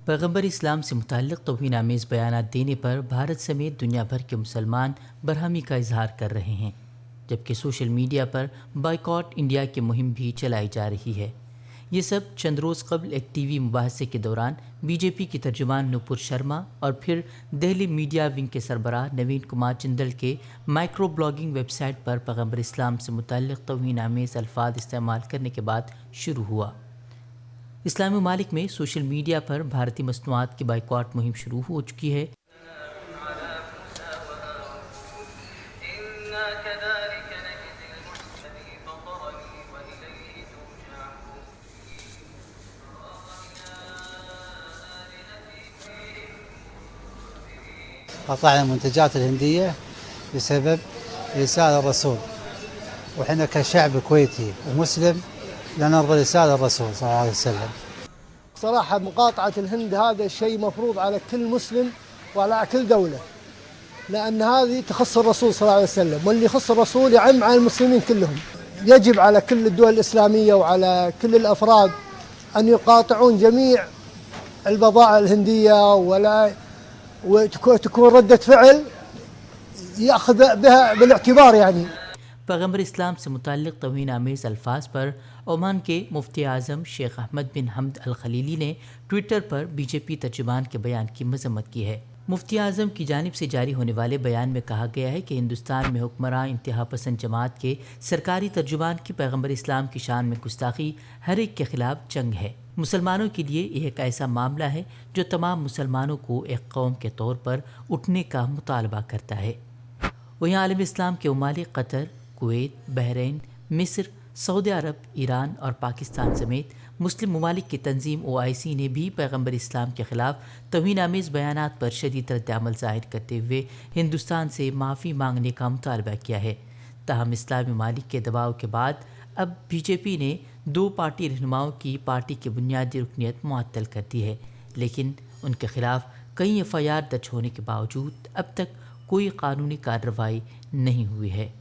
पैगंबर इस्लाम से मुतल्लिक़ तौहीन आमेज़ बयानात देने पर भारत समेत दुनिया भर के मुसलमान बरहमी का इजहार कर रहे हैं, जबकि सोशल मीडिया पर बाइकॉट इंडिया की मुहिम भी चलाई जा रही है। ये सब चंद रोज़ कबल एक टीवी मुबाहसे के दौरान बीजेपी की तर्जुमान नुपुर शर्मा और फिर दिल्ली मीडिया विंग के सरबराह नवीन कुमार जिंदल के माइक्रो ब्लॉगिंग वेबसाइट पर पैगंबर इस्लाम से मुतल्लिक़ तौहीन आमेज़ अल्फाज इस्तेमाल करने के बाद शुरू हुआ। इस्लामी ममालिक में सोशल मीडिया पर भारतीय मसनूआत की बाइकॉट मुहिम शुरू हो चुकी है। قطعنا المنتجات الهندية بسبب رسالة الرسول، وإحنا كشعب كويتي ومسلم لا نرضى رسالة الرسول صلى الله عليه وسلم. صراحة مقاطعة الهند هذا شيء مفروض على كل مسلم وعلى كل دولة، لأن هذه تخص الرسول صلى الله عليه وسلم، واللي يخص الرسول يعم على المسلمين كلهم. يجب على كل الدول الإسلامية وعلى كل الأفراد أن يقاطعون جميع البضائع الهندية وتكون ردة فعل يأخذ بها بالاعتبار يعني. पैगंबर इस्लाम से मुतल्लिक़ तौहीन आमेज़ अल्फाज पर ओमान के मुफ्ती आज़म शेख अहमद बिन हमद अल खलीली ने ट्विटर पर बीजेपी तर्जुमान के बयान की मजम्मत की है। मुफ्ती आज़म की जानिब से जारी होने वाले बयान में कहा गया है कि हिंदुस्तान में हुक्मरान इंतहा पसंद जमात के सरकारी तर्जुमान की पैगंबर इस्लाम की शान में गुस्ताखी हर एक के खिलाफ जंग है। मुसलमानों के लिए यह एक ऐसा मामला है जो तमाम मुसलमानों को एक कौम के तौर पर उठने का मुतालबा करता है। वहीं आलम इस्लाम के ममालिक कतर, कुवैत, बहरीन, मिस्र, सऊदी अरब, ईरान और पाकिस्तान समेत मुस्लिम ममालिक की तंजीम OIC ने भी पैगंबर इस्लाम के ख़िलाफ़ तौहीन आमेज़ बयानात पर शदीद रद्द-ए-अमल ज़ाहिर करते हुए हिंदुस्तान से माफ़ी मांगने का मुतालबा किया है। ताहम इस्लामी ममालिक के दबाव के बाद अब बीजेपी ने 2 पार्टी रहनुमाओं की पार्टी की बुनियादी रुकनियत मुअत्तल कर दी है, लेकिन उनके खिलाफ कई FIR दर्ज होने के बावजूद अब तक कोई कानूनी कार्रवाई नहीं हुई है।